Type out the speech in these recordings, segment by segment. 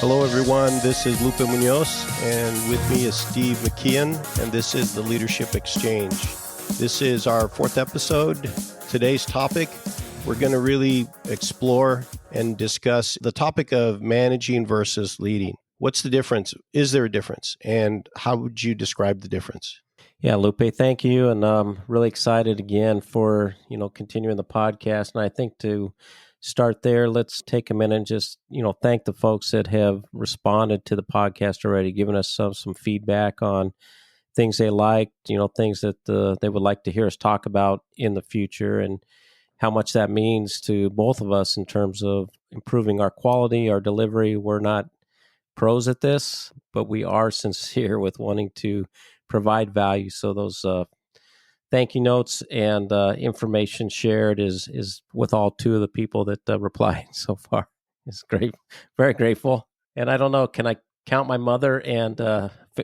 Hello, everyone. This is Lupe Munoz, and with me is Steve McKeon, and this is the Leadership Exchange. This is our fourth episode. Today's topic, we're going to really explore and discuss the topic of managing versus leading. What's the difference? Is there a difference? And how would you describe the difference? Yeah, Lupe, thank you. And I'm really excited again for, continuing the podcast. And I think to start there, let's take a minute and just, thank the folks that have responded to the podcast already, giving us some feedback on things they liked, things that they would like to hear us talk about in the future, and how much that means to both of us in terms of improving our quality, our delivery. We're not pros at this, but we are sincere with wanting to provide value. So those thank you notes and information shared is with all two of the people that replied so far. It's great, very grateful. And I don't know, can I count my mother and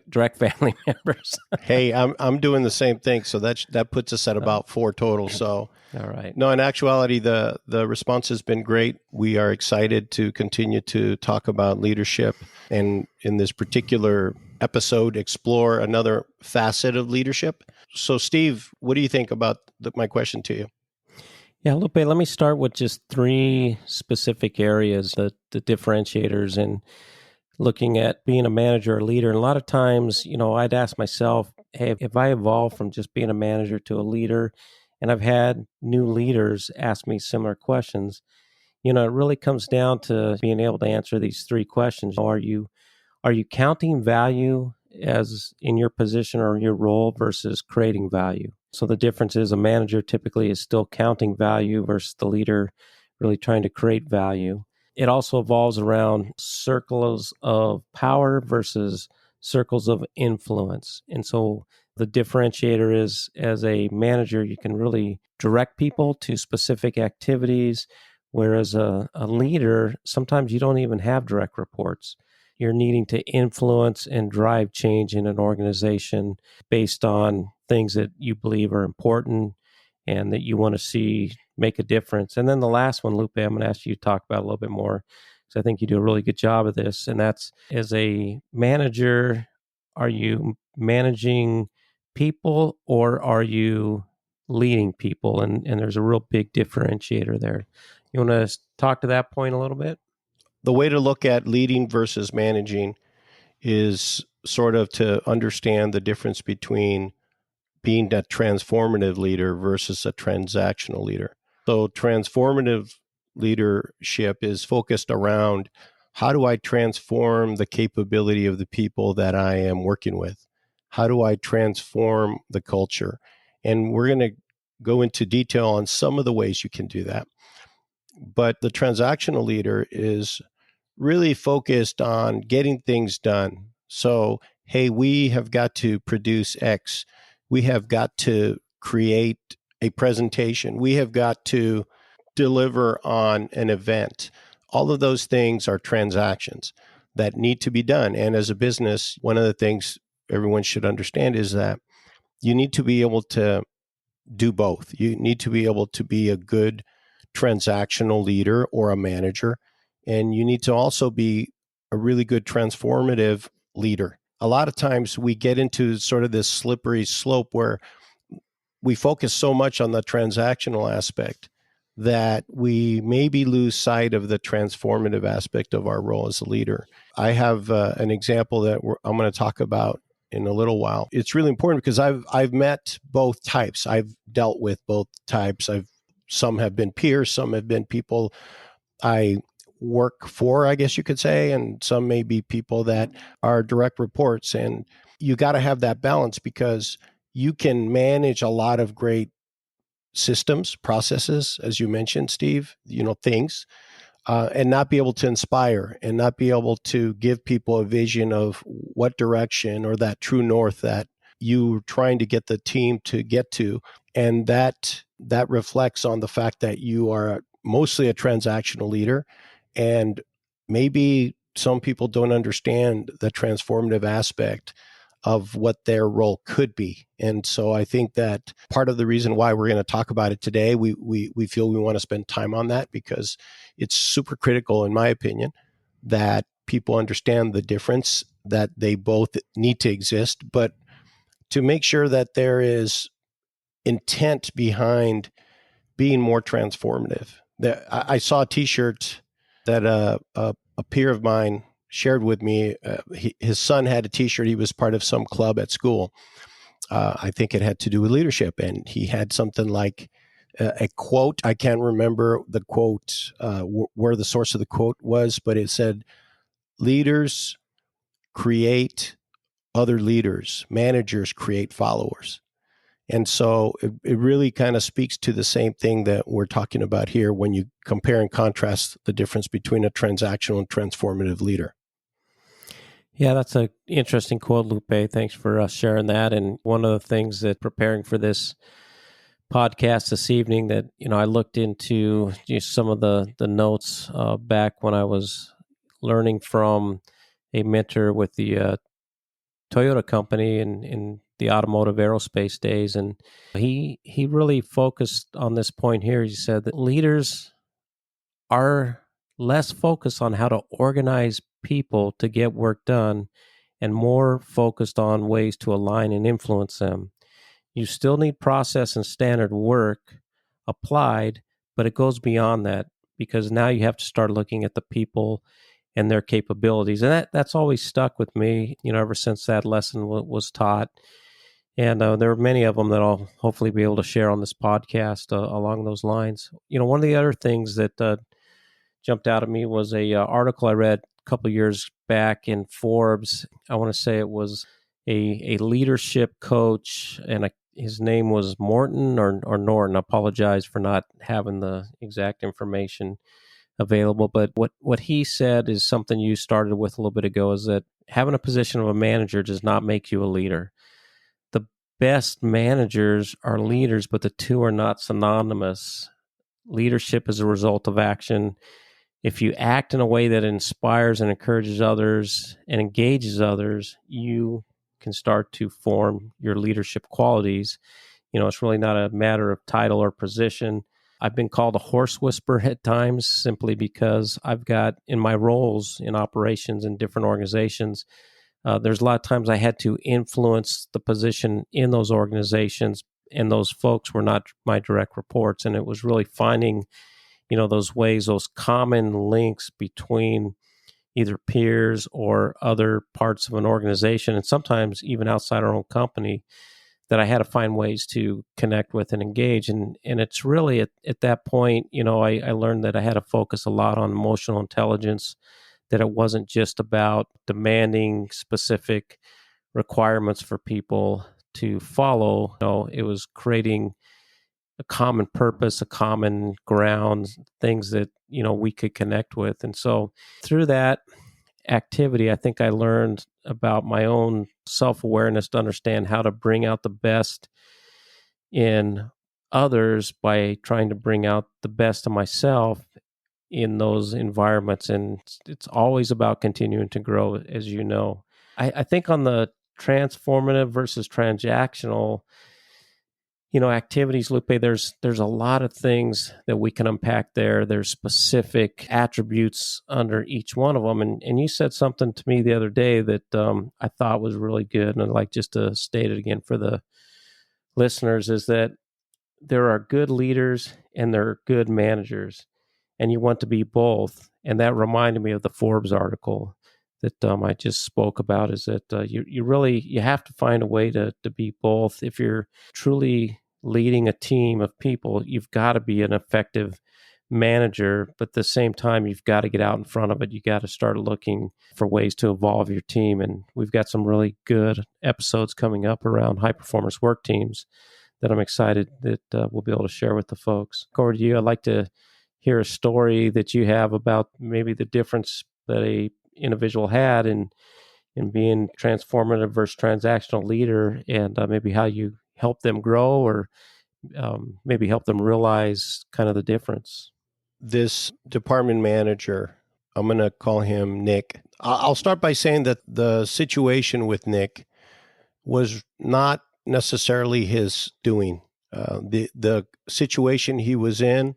direct family members? Hey, I'm doing the same thing, so that puts us at about 4 total. So, all right. No, in actuality, the response has been great. We are excited to continue to talk about leadership, and in this particular episode, explore another facet of leadership. So, Steve, what do you think about my question to you? Yeah, Lupe, let me start with just 3 specific areas, the differentiators in looking at being a manager or leader. And a lot of times, I'd ask myself, hey, if I evolve from just being a manager to a leader, and I've had new leaders ask me similar questions, it really comes down to being able to answer these 3 questions. Are you counting value as in your position or your role versus creating value? So the difference is a manager typically is still counting value versus the leader really trying to create value. It also evolves around circles of power versus circles of influence. And so the differentiator is, as a manager, you can really direct people to specific activities, whereas a leader, sometimes you don't even have direct reports. You're needing to influence and drive change in an organization based on things that you believe are important and that you want to see make a difference. And then the last one, Lupe, I'm going to ask you to talk about a little bit more, because I think you do a really good job of this. And that's, as a manager, are you managing people or are you leading people? And there's a real big differentiator there. You want to talk to that point a little bit? The way to look at leading versus managing is sort of to understand the difference between being a transformative leader versus a transactional leader. So transformative leadership is focused around, how do I transform the capability of the people that I am working with? How do I transform the culture? And we're going to go into detail on some of the ways you can do that. But the transactional leader is really focused on getting things done. So, hey, we have got to produce X. We have got to create a presentation. We have got to deliver on an event. All of those things are transactions that need to be done. And as a business, one of the things everyone should understand is that you need to be able to do both. You need to be able to be a good transactional leader or a manager, and you need to also be a really good transformative leader. A lot of times we get into sort of this slippery slope where we focus so much on the transactional aspect that we maybe lose sight of the transformative aspect of our role as a leader. I have an example that I'm going to talk about in a little while. It's really important because I've met both types. I've dealt with both types. Some have been peers, some have been people I work for, I guess you could say, and some may be people that are direct reports. And you got to have that balance, because you can manage a lot of great systems, processes, as you mentioned, Steve, things, and not be able to inspire and not be able to give people a vision of what direction or that true north that you're trying to get the team to get to. And that reflects on the fact that you are mostly a transactional leader, and maybe some people don't understand the transformative aspect of what their role could be. And so I think that part of the reason why we're going to talk about it today, we feel we want to spend time on that, because it's super critical, in my opinion, that people understand the difference, that they both need to exist, but to make sure that there is intent behind being more transformative. I saw a T-shirt that a peer of mine shared with me. His son had a T-shirt. He was part of some club at school. I think it had to do with leadership, and he had something like a quote. I can't remember the quote, where the source of the quote was, but it said, "Leaders create other leaders. Managers create followers." And so it really kind of speaks to the same thing that we're talking about here when you compare and contrast the difference between a transactional and transformative leader. Yeah, that's an interesting quote, Lupe. Thanks for sharing that. And one of the things that preparing for this podcast this evening that, I looked into just some of the notes back when I was learning from a mentor with the Toyota company in the automotive aerospace days. And he really focused on this point here. He said that leaders are less focused on how to organize people to get work done and more focused on ways to align and influence them. You still need process and standard work applied, but it goes beyond that because now you have to start looking at the people and their capabilities. And that's always stuck with me, ever since that lesson was taught. And there are many of them that I'll hopefully be able to share on this podcast along those lines. One of the other things that jumped out at me was a article I read a couple of years back in Forbes. I want to say it was a leadership coach, and his name was Morton or Norton. I apologize for not having the exact information available. But what he said is something you started with a little bit ago, is that having a position of a manager does not make you a leader. The best managers are leaders, but the two are not synonymous. Leadership is a result of action. If you act in a way that inspires and encourages others and engages others, you can start to form your leadership qualities. It's really not a matter of title or position. I've been called a horse whisperer at times simply because I've got, in my roles in operations in different organizations, there's a lot of times I had to influence the position in those organizations, and those folks were not my direct reports. And it was really finding those ways, those common links between either peers or other parts of an organization, and sometimes even outside our own company, that I had to find ways to connect with and engage. And it's really at that point, I learned that I had to focus a lot on emotional intelligence, that it wasn't just about demanding specific requirements for people to follow. It was creating a common purpose, a common ground, things that, we could connect with. And so through that activity, I think I learned about my own self-awareness to understand how to bring out the best in others by trying to bring out the best of myself in those environments. And it's always about continuing to grow, as you know. I think on the transformative versus transactional activities, Lupe, there's a lot of things that we can unpack there. There's specific attributes under each one of them. And you said something to me the other day that I thought was really good. And I'd like just to state it again for the listeners, is that there are good leaders and there are good managers, and you want to be both. And that reminded me of the Forbes article that I just spoke about, is that you have to find a way to be both. If you're truly leading a team of people, you've got to be an effective manager, but at the same time, you've got to get out in front of it. You got to start looking for ways to evolve your team. And we've got some really good episodes coming up around high performance work teams that I'm excited that we'll be able to share with the folks. Over to you. I'd like to hear a story that you have about maybe the difference that a individual had in being transformative versus transactional leader, and maybe how you help them grow, or maybe help them realize kind of the difference. This department manager, I'm going to call him Nick. I'll start by saying that the situation with Nick was not necessarily his doing. The situation he was in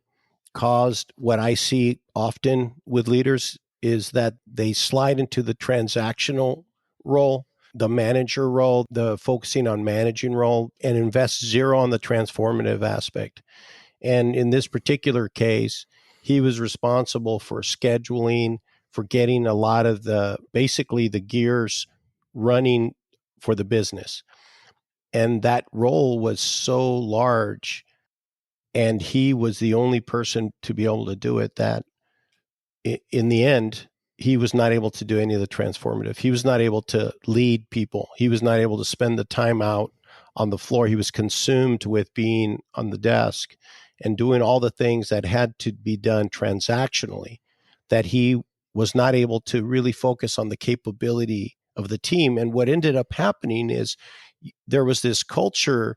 caused what I see often with leaders is that they slide into the transactional role, the manager role, the focusing on managing role, and invest zero on the transformative aspect. And in this particular case, he was responsible for scheduling, for getting a lot of basically the gears running for the business. And that role was so large, and he was the only person to be able to do it, that in the end, he was not able to do any of the transformative. He was not able to lead people. He was not able to spend the time out on the floor. He was consumed with being on the desk and doing all the things that had to be done transactionally, that he was not able to really focus on the capability of the team. And what ended up happening is there was this culture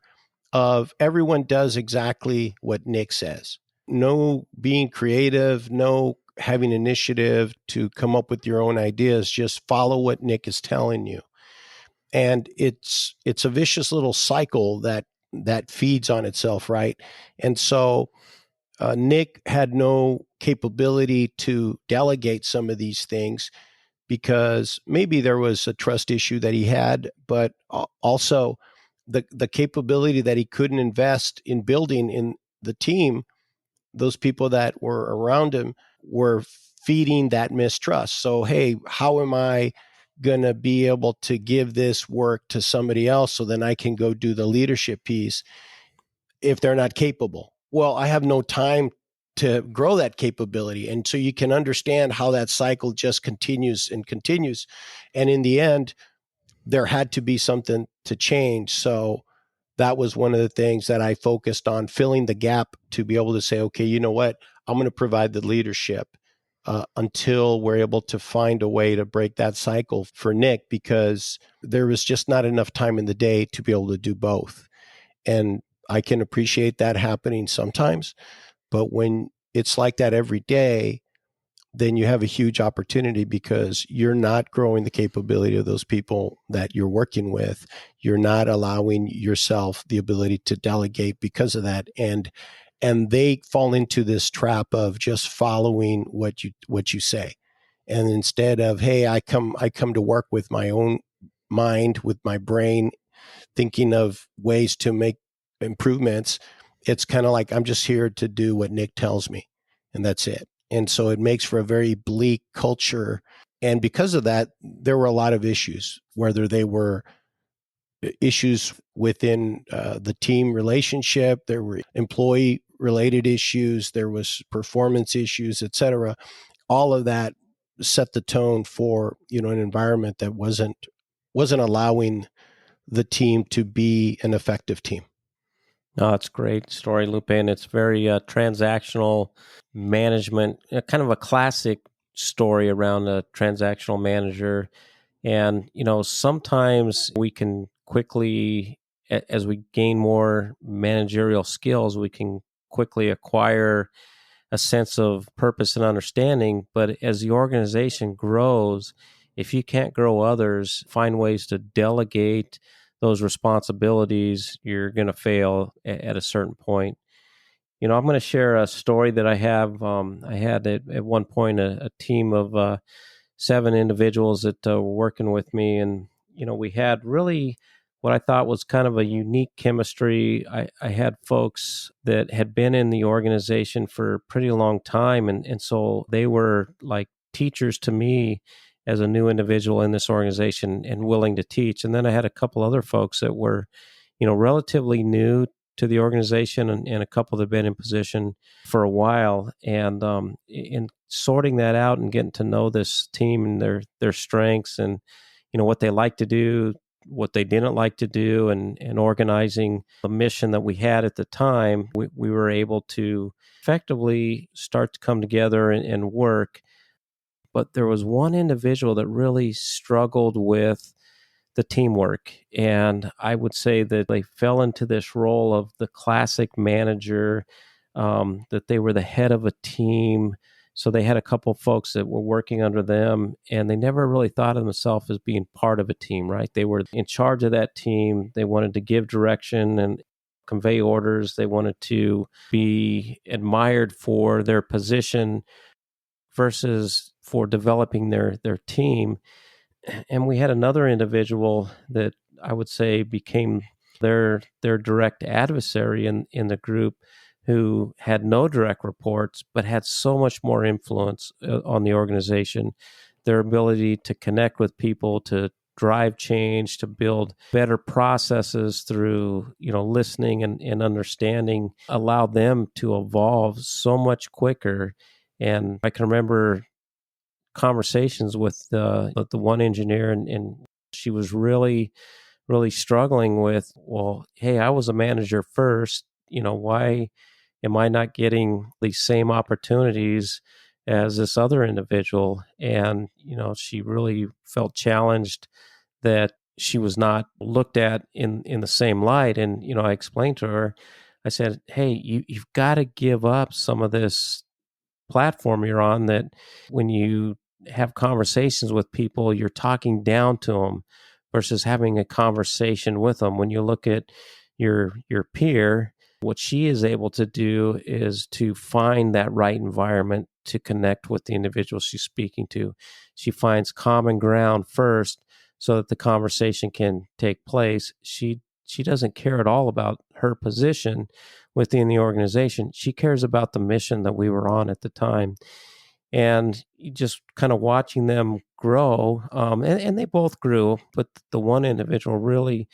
of everyone does exactly what Nick says. No being creative, no having initiative to come up with your own ideas, just follow what Nick is telling you. And it's a vicious little cycle that feeds on itself, right? And so Nick had no capability to delegate some of these things because maybe there was a trust issue that he had, but also the capability that he couldn't invest in building in the team. Those people that were around him were feeding that mistrust. So, hey, how am I going to be able to give this work to somebody else so then I can go do the leadership piece if they're not capable? Well, I have no time to grow that capability. And so you can understand how that cycle just continues and continues. And in the end, there had to be something to change. So that was one of the things that I focused on, filling the gap to be able to say, okay, you know what? I'm going to provide the leadership until we're able to find a way to break that cycle for Nick, because there was just not enough time in the day to be able to do both. And I can appreciate that happening sometimes, but when it's like that every day, then you have a huge opportunity because you're not growing the capability of those people that you're working with. You're not allowing yourself the ability to delegate because of that. And they fall into this trap of just following what you say. And instead of, hey, I come to work with my own mind, with my brain, thinking of ways to make improvements, it's kind of like, I'm just here to do what Nick tells me, and that's it. And so it makes for a very bleak culture. And because of that, there were a lot of issues, whether they were issues within the team relationship, there were employee related issues, there was performance issues, et cetera. All of that set the tone for, an environment that wasn't allowing the team to be an effective team. No, it's a great story, Lupe, and it's very transactional management, kind of a classic story around a transactional manager. And, sometimes we can quickly, as we gain more managerial skills, we can quickly acquire a sense of purpose and understanding. But as the organization grows, if you can't grow others, find ways to delegate those responsibilities, you're going to fail at a certain point. I'm going to share a story that I have. I had at one point a team of 7 individuals that were working with me, and we had really what I thought was kind of a unique chemistry. I had folks that had been in the organization for a pretty long time, and so they were like teachers to me as a new individual in this organization and willing to teach. And then I had a couple other folks that were, relatively new to the organization, and a couple that had been in position for a while. And in sorting that out and getting to know this team and their strengths and, what they like to do, what they didn't like to do, and organizing the mission that we had at the time, we were able to effectively start to come together and work. But there was one individual that really struggled with the teamwork. And I would say that they fell into this role of the classic manager, that they were the head of a team. So they had a couple of folks that were working under them, and they never really thought of themselves as being part of a team, right? They were in charge of that team. They wanted to give direction and convey orders. They wanted to be admired for their position versus for developing their team. And we had another individual that I would say became their direct adversary in the group, who had no direct reports but had so much more influence on the organization. Their ability to connect with people, to drive change, to build better processes through listening and understanding, allowed them to evolve so much quicker. And I can remember conversations with the one engineer, and she was really struggling with, well, hey, I was a manager first, why am I not getting these same opportunities as this other individual? And she really felt challenged that she was not looked at in the same light. And I explained to her, I said, hey, you've got to give up some of this platform you're on, that when you have conversations with people, you're talking down to them versus having a conversation with them. When you look at your peer, what she is able to do is to find that right environment to connect with the individual she's speaking to. She finds common ground first so that the conversation can take place. She doesn't care at all about her position within the organization. She cares about the mission that we were on at the time. And just kind of watching them grow, and they both grew, but the one individual really,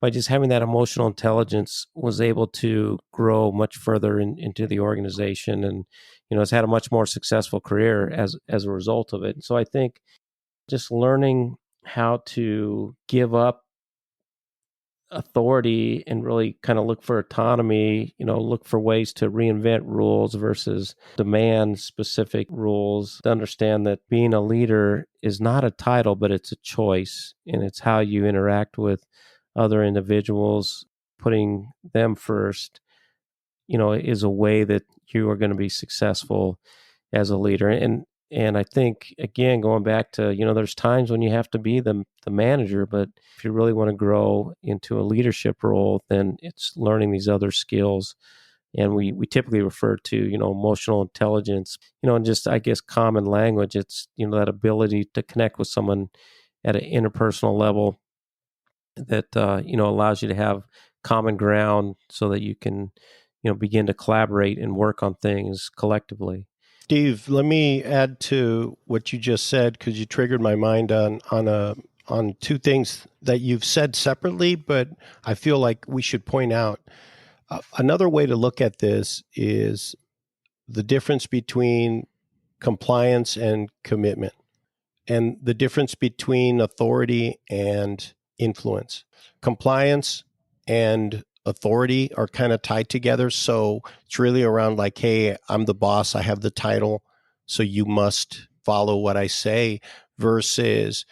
by just having that emotional intelligence, was able to grow much further into the organization, and has had a much more successful career as a result of it. So I think just learning how to give up authority and really kind of look for autonomy, look for ways to reinvent rules versus demand specific rules, to understand that being a leader is not a title, but it's a choice, and it's how you interact with other individuals, putting them first, is a way that you are going to be successful as a leader. And I think, again, going back to, there's times when you have to be the manager, but if you really want to grow into a leadership role, then it's learning these other skills. And we typically refer to, emotional intelligence, and just, I guess, common language. It's, that ability to connect with someone at an interpersonal level that, allows you to have common ground so that you can, begin to collaborate and work on things collectively. Steve, let me add to what you just said, because you triggered my mind on two things that you've said separately, but I feel like we should point out. Another way to look at this is the difference between compliance and commitment, and the difference between authority and influence. Compliance and authority are kind of tied together. So it's really around like, hey, I'm the boss, I have the title, so you must follow what I say, versus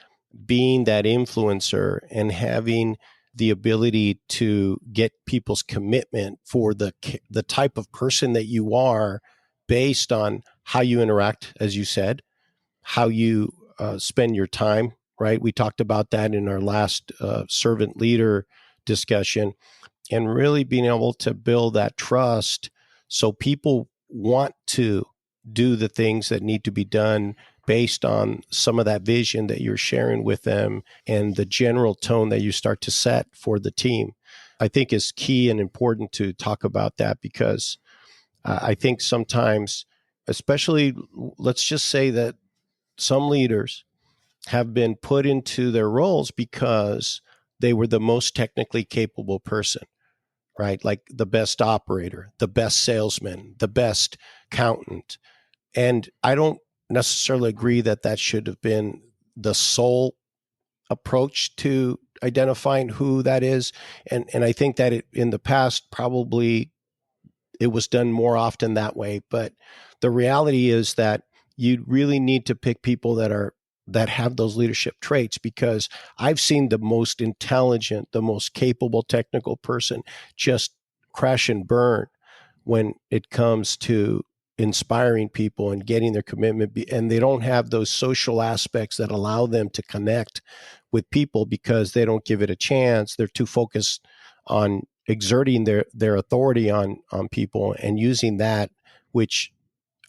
being that influencer and having the ability to get people's commitment for the type of person that you are, based on how you interact, as you said, how you spend your time, right? We talked about that in our last servant leader discussion, and really being able to build that trust so people want to do the things that need to be done based on some of that vision that you're sharing with them and the general tone that you start to set for the team. I think is key and important to talk about that, because I think sometimes, especially, let's just say that some leaders have been put into their roles because they were the most technically capable person, right? Like the best operator, the best salesman, the best accountant. And I don't necessarily agree that that should have been the sole approach to identifying who that is. And I think that in the past, probably it was done more often that way. But the reality is that you really need to pick people that have those leadership traits, because I've seen the most intelligent, the most capable technical person just crash and burn when it comes to inspiring people and getting their commitment, and they don't have those social aspects that allow them to connect with people, because they don't give it a chance. They're too focused on exerting their authority on people and using that, which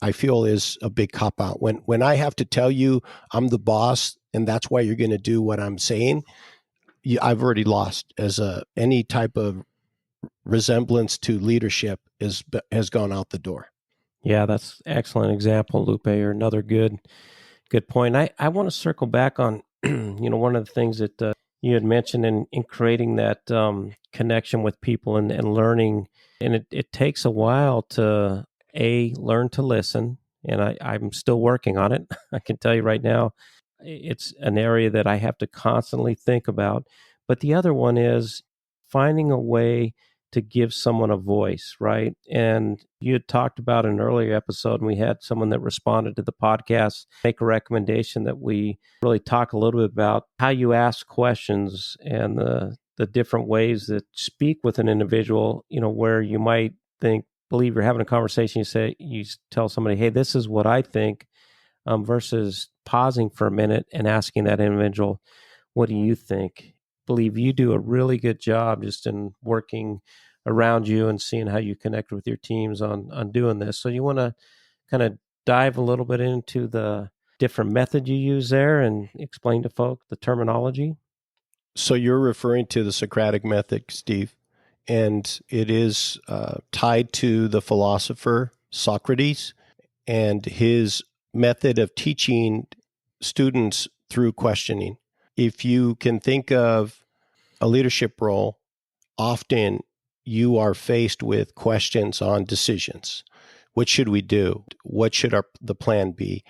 I feel is a big cop out. When I have to tell you I'm the boss and that's why you're going to do what I'm saying, I've already lost. Any type of resemblance to leadership has gone out the door. Yeah, that's excellent example, Lupe, or another good point. I want to circle back on, one of the things that you had mentioned in creating that connection with people and learning. And it takes a while to, learn to listen. And I'm still working on it. I can tell you right now, it's an area that I have to constantly think about. But the other one is finding a way to give someone a voice, right? And you had talked about an earlier episode, and we had someone that responded to the podcast make a recommendation that we really talk a little bit about how you ask questions and the different ways that speak with an individual, where you might believe you're having a conversation, you tell somebody, hey, this is what I think, versus pausing for a minute and asking that individual, what do you think? Believe you do a really good job just in working around you and seeing how you connect with your teams on doing this. So you want to kind of dive a little bit into the different method you use there and explain to folks the terminology? So you're referring to the Socratic method, Steve, and it is tied to the philosopher Socrates and his method of teaching students through questioning. If you can think of a leadership role, often you are faced with questions on decisions. What should we do? What should the plan be?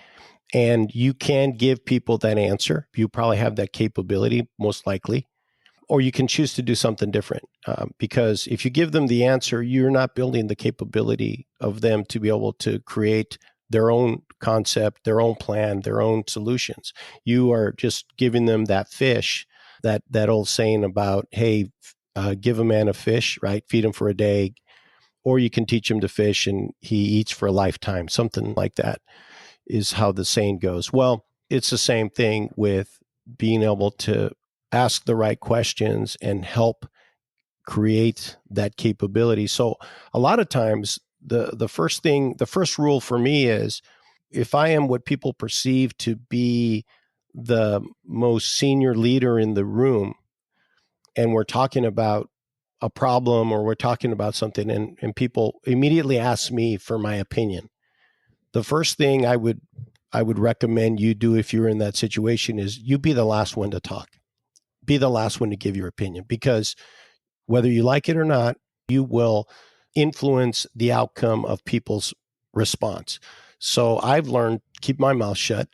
And you can give people that answer. You probably have that capability, most likely. Or you can choose to do something different. Because if you give them the answer, you're not building the capability of them to be able to create their own concept, their own plan, their own solutions. You are just giving them that fish, that old saying about, hey, give a man a fish, right? Feed him for a day. Or you can teach him to fish and he eats for a lifetime. Something like that is how the saying goes. Well, it's the same thing with being able to ask the right questions and help create that capability. So a lot of times the first rule for me is, if I am what people perceive to be the most senior leader in the room, and we're talking about a problem or we're talking about something, and people immediately ask me for my opinion, the first thing I would recommend you do if you're in that situation is you be the last one to talk. Be the last one to give your opinion, because whether you like it or not, you will influence the outcome of people's response. So I've learned, keep my mouth shut,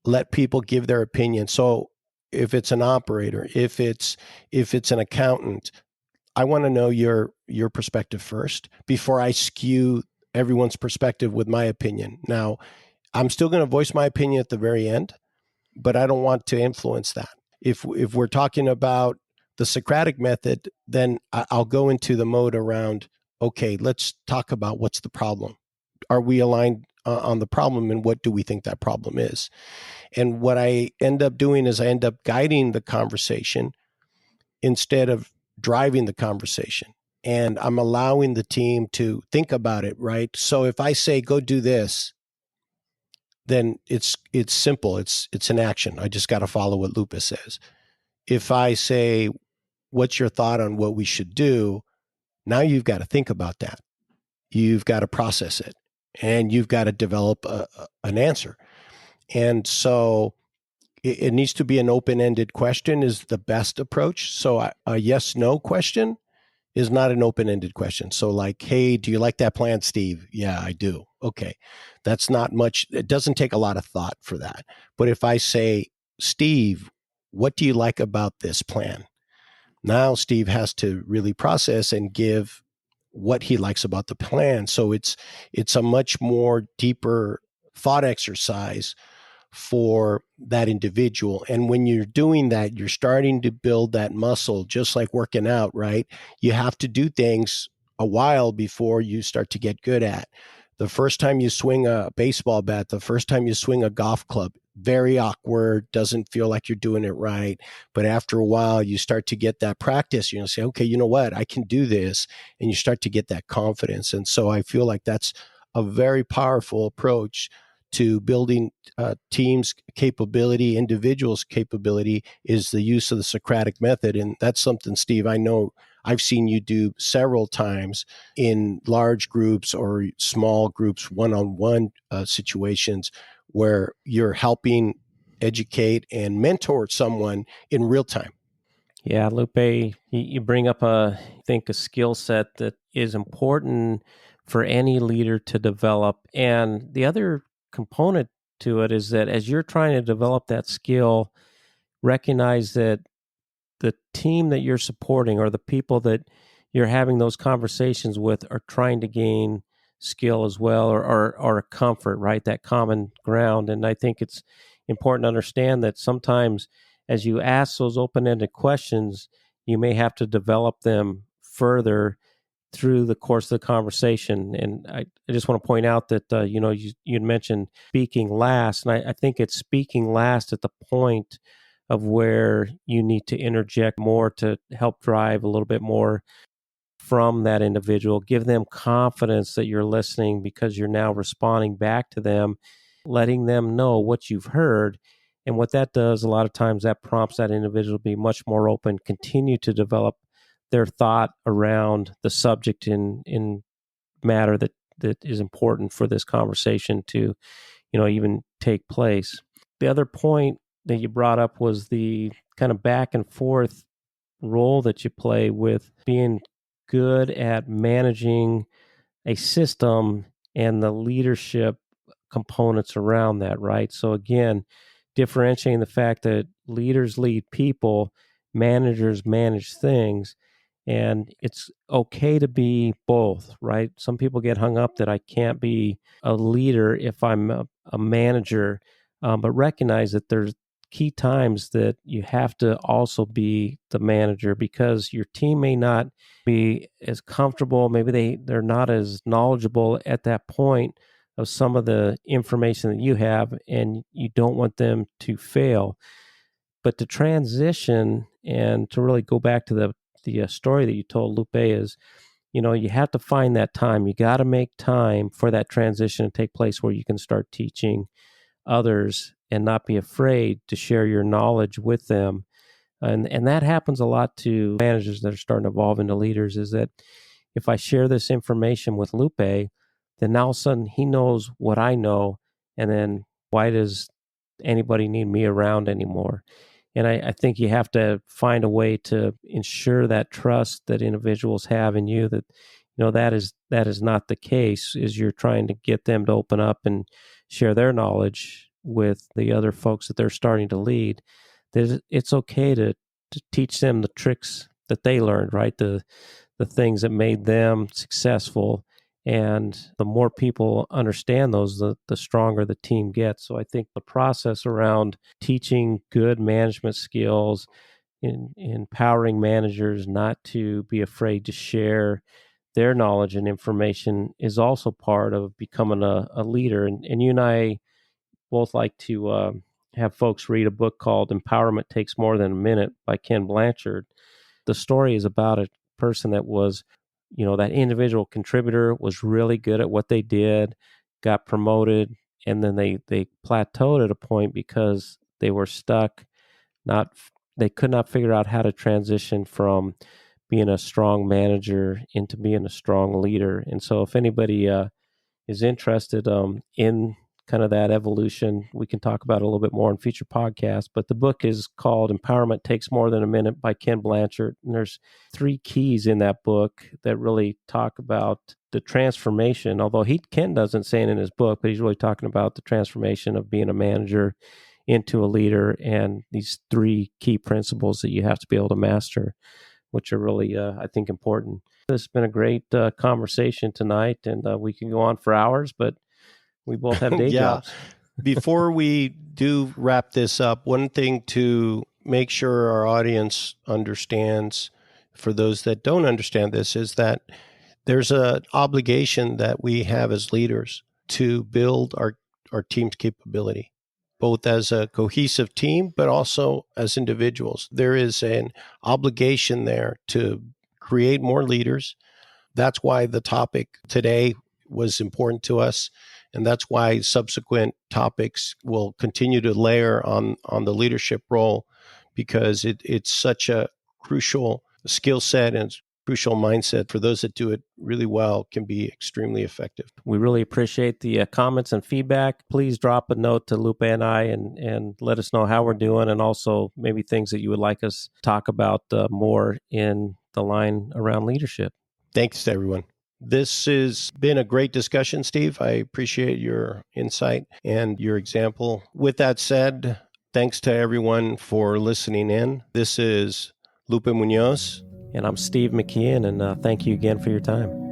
let people give their opinion. So if it's an operator, if it's an accountant, I want to know your perspective first before I skew everyone's perspective with my opinion. Now, I'm still going to voice my opinion at the very end, but I don't want to influence that. If we're talking about the Socratic method, then I'll go into the mode around, okay, let's talk about what's the problem. Are we aligned on the problem, and what do we think that problem is? And what I end up doing is I end up guiding the conversation instead of driving the conversation. And I'm allowing the team to think about it, right? So if I say, go do this, then it's simple. It's an action. I just got to follow what Lupus says. If I say, what's your thought on what we should do? Now you've got to think about that. You've got to process it, and you've got to develop an answer. And so it needs to be an open-ended question is the best approach. So a yes/no question is not an open-ended question. So like, hey, do you like that plan, Steve? Yeah, I do. Okay. That's not much. It doesn't take a lot of thought for that. But if I say, Steve, what do you like about this plan? Now Steve has to really process and give what he likes about the plan. So it's a much more deeper thought exercise for that individual. And when you're doing that, you're starting to build that muscle, just like working out, right? You have to do things a while before you start to get good at. The first time you swing a baseball bat, the first time you swing a golf club, very awkward, doesn't feel like you're doing it right. But after a while, you start to get that practice. You know, say, okay, you know what? I can do this. And you start to get that confidence. And so I feel like that's a very powerful approach to building teams' capability, individuals' capability, is the use of the Socratic method. And that's something, Steve, I know I've seen you do several times in large groups or small groups, one-on-one situations where you're helping educate and mentor someone in real time. Yeah, Lupe, you bring up I think a skill set that is important for any leader to develop. And the other component to it is that as you're trying to develop that skill, recognize that the team that you're supporting or the people that you're having those conversations with are trying to gain skill as well, or a comfort, right? That common ground. And I think it's important to understand that sometimes as you ask those open-ended questions, you may have to develop them further through the course of the conversation. And I just want to point out that, you'd mentioned speaking last, and I think it's speaking last at the point of where you need to interject more to help drive a little bit more from that individual, give them confidence that you're listening because you're now responding back to them, letting them know what you've heard. And what that does, a lot of times that prompts that individual to be much more open, continue to develop their thought around the subject in matter that is important for this conversation to, even take place. The other point that you brought up was the kind of back and forth role that you play with being good at managing a system and the leadership components around that, right? So again, differentiating the fact that leaders lead people, managers manage things, and it's okay to be both, right? Some people get hung up that I can't be a leader if I'm a manager, but recognize that there's key times that you have to also be the manager because your team may not be as comfortable. Maybe they're not as knowledgeable at that point of some of the information that you have, and you don't want them to fail. But to transition and to really go back to the story that you told, Lupe, is, you have to find that time. You got to make time for that transition to take place where you can start teaching others and not be afraid to share your knowledge with them. And that happens a lot to managers that are starting to evolve into leaders, is that if I share this information with Lupe, then now all of a sudden he knows what I know. And then why does anybody need me around anymore? And I think you have to find a way to ensure that trust that individuals have in you, that that is not the case, is you're trying to get them to open up and share their knowledge with the other folks that they're starting to lead. It's okay to teach them the tricks that they learned, right? The things that made them successful. And the more people understand those, the stronger the team gets. So I think the process around teaching good management skills, in empowering managers not to be afraid to share their knowledge and information, is also part of becoming a leader. And you and I both like to have folks read a book called Empowerment Takes More Than a Minute by Ken Blanchard. The story is about a person that was, that individual contributor was really good at what they did, got promoted, and then they plateaued at a point because they were stuck. They could not figure out how to transition from being a strong manager into being a strong leader. And so if anybody is interested in kind of that evolution, we can talk about it a little bit more in future podcasts. But the book is called Empowerment Takes More Than a Minute by Ken Blanchard. And there's 3 keys in that book that really talk about the transformation, although Ken doesn't say it in his book, but he's really talking about the transformation of being a manager into a leader, and these 3 key principles that you have to be able to master, which are really, I think, important. This has been a great conversation tonight, and we can go on for hours, but we both have day jobs. Before we do wrap this up, one thing to make sure our audience understands, for those that don't understand this, is that there's an obligation that we have as leaders to build our team's capability, both as a cohesive team, but also as individuals. There is an obligation there to create more leaders. That's why the topic today was important to us. And that's why subsequent topics will continue to layer on the leadership role, because it's such a crucial skill set and crucial mindset. For those that do it really well, can be extremely effective. We really appreciate the comments and feedback. Please drop a note to Lupe and I and let us know how we're doing, and also maybe things that you would like us to talk about more in the line around leadership. Thanks to everyone. This has been a great discussion, Steve. I appreciate your insight and your example. With that said, thanks to everyone for listening in. This is Lupe Munoz. And I'm Steve McKeon, and thank you again for your time.